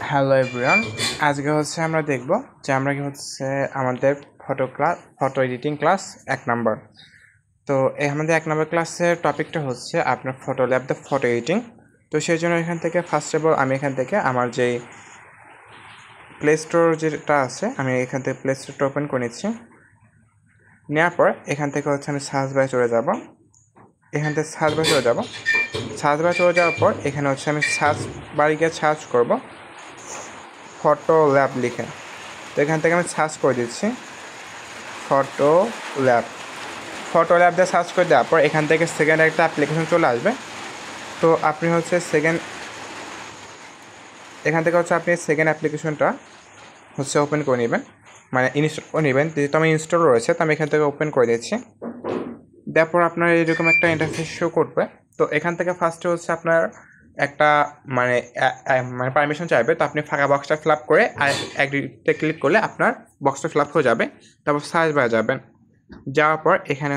Hello everyone, আজকে আমরা দেখব যে আমরা কি আমাদের ফটো এডিটিং ক্লাস 1 নম্বর। তো আমাদের 1 নম্বর ক্লাসের টপিকটা হচ্ছে আপনার photo lab the photo editing. তো সেই জন্য এখান থেকে ফার্স্ট অফ অল আমি এখান থেকে আমার যেই প্লে স্টোর যেটা আছে আমি এখান থেকে প্লে স্টোরটা ওপেন করে নিচ্ছি। নেওয়ার পর এখান থেকে আমি সার্চ বারে চলে যাব। এখান থেকে সার্চ বারে চলে যাব। সার্চ বারে চলে যাওয়ার পর এখানে আমি সার্চ বারে গিয়ে সার্চ করব ফটো ল্যাব লিখে। তো এখান থেকে আমি সার্চ করে দিচ্ছি ফটো ল্যাব দিয়ে সার্চ করে দেওয়ার পর এখান থেকে সেকেন্ড একটা অ্যাপ্লিকেশন চলে আসবে। তো আপনি এখান থেকে আপনি সেকেন্ড অ্যাপ্লিকেশনটা ওপেন করে নেবেন, মানে ইনস্টল করে নেবেন। যেহেতু আমি ইনস্টল রয়েছে তো আমি এখান থেকে ওপেন করে দিচ্ছি। তারপর আপনার এরকম একটা ইন্টারফেস শো করবে। তো এখান থেকে ফার্স্টে আপনার একটা মানে পারমিশন চাইবে। তো আপনি ফাঁকা বক্সটা ফিল আপ করে অ্যাগ্রিতে ক্লিক করলে আপনার বক্সটা ফিল আপ হয়ে যাবে। তারপর সার্চ বারে যাবেন। যাওয়ার পর এখানে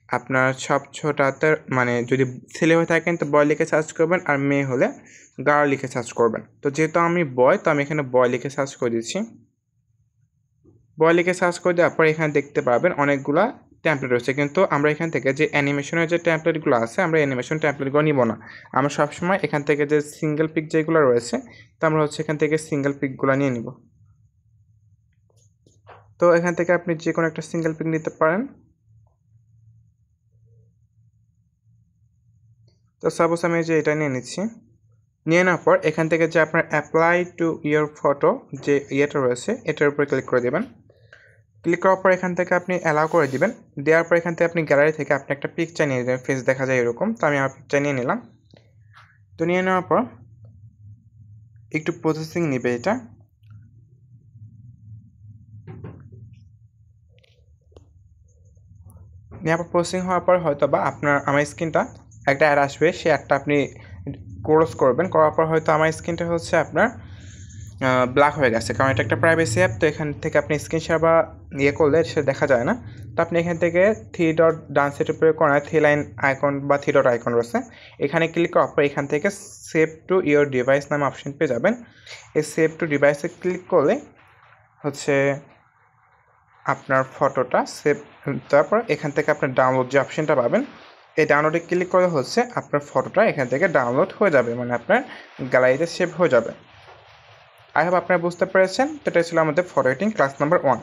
আপনার সব ছোটাতে মানে যদি ছেলে হয়ে থাকেন তো বয় লিখে সার্চ করবেন, আর মেয়ে হলে গার্ল লিখে সার্চ করবেন। তো যেহেতু আমি বয়, তো আমি এখানে বয় লিখে সার্চ করে দিচ্ছি। বয় লিখে সার্চ করে দেওয়ার পর এখানে দেখতে পাবেন অনেকগুলা ট্যাম্পলেট রয়েছে, কিন্তু আমরা এখান থেকে যে অ্যানিমেশনের যে ট্যাম্পলেটগুলো আছে আমরা অ্যানিমেশন ট্যাম্পলেটগুলো নিব না। আমরা সবসময় এখান থেকে যে সিঙ্গেল পিক যেগুলো রয়েছে তো আমরা এখান থেকে সিঙ্গেল পিকগুলো নিয়ে নিব। তো এখান থেকে আপনি যে কোনো একটা সিঙ্গেল পিক নিতে পারেন। তো সাপোজ আমি যে এটা নিয়ে নিচ্ছি। নিয়ে নেওয়ার পর এখান থেকে যে আপনার অ্যাপ্লাই টু ইয়োর ফটো যে ইয়েটা রয়েছে এটার উপরে ক্লিক করে দেবেন। ক্লিক করার পর এখান থেকে আপনি অ্যালাউ করে দিবেন। দেওয়ার পর এখান থেকে আপনি গ্যালারি থেকে আপনি একটা পিকচার নিয়ে নেবেন, ফেস দেখা যায় এরকম। তো আমি আমার পিকচার নিয়ে নিলাম। তো নিয়ে নেওয়ার পর একটু প্রসেসিং নেবে এটা। নেওয়ার পর প্রসেসিং হওয়ার পর হয়তো বা আমার স্ক্রিনটা একটা অ্যাড আসবে, সে একটা আপনি ক্লোজ করবেন। করার পর হয়তো আমার স্ক্রিনটা আপনার ব্ল্যাক হয়ে গেছে, কারণ এটা একটা প্রাইভেসি অ্যাপ। তো এখান থেকে আপনি স্ক্রিন শেয়ার বা করলে সেটা দেখা যায় না। তো আপনি এখান থেকে 3 ডট ডান সাইডে প্রয়োগ করেন, 3 লাইন আইকন বা 3 ডট আইকন রয়েছে, এখানে ক্লিক করার পর এখান থেকে সেভ টু ইয়োর ডিভাইস নামে অপশন পেয়ে যাবেন। এই সেভ টু ডিভাইসে ক্লিক করলে আপনার ফটোটা সেভ। তারপর এখান থেকে আপনার ডাউনলোড যে অপশনটা পাবেন, এই ডাউনলোডে ক্লিক করে আপনার ফটোটা এখান থেকে ডাউনলোড হয়ে যাবে, মানে আপনার গ্যালারিতে সেভ হয়ে যাবে। আই হোপ আপনারা বুঝতে পেরেছেন। তো এটা ছিল আমাদের ফটো এডিটিং ক্লাস নাম্বার 1।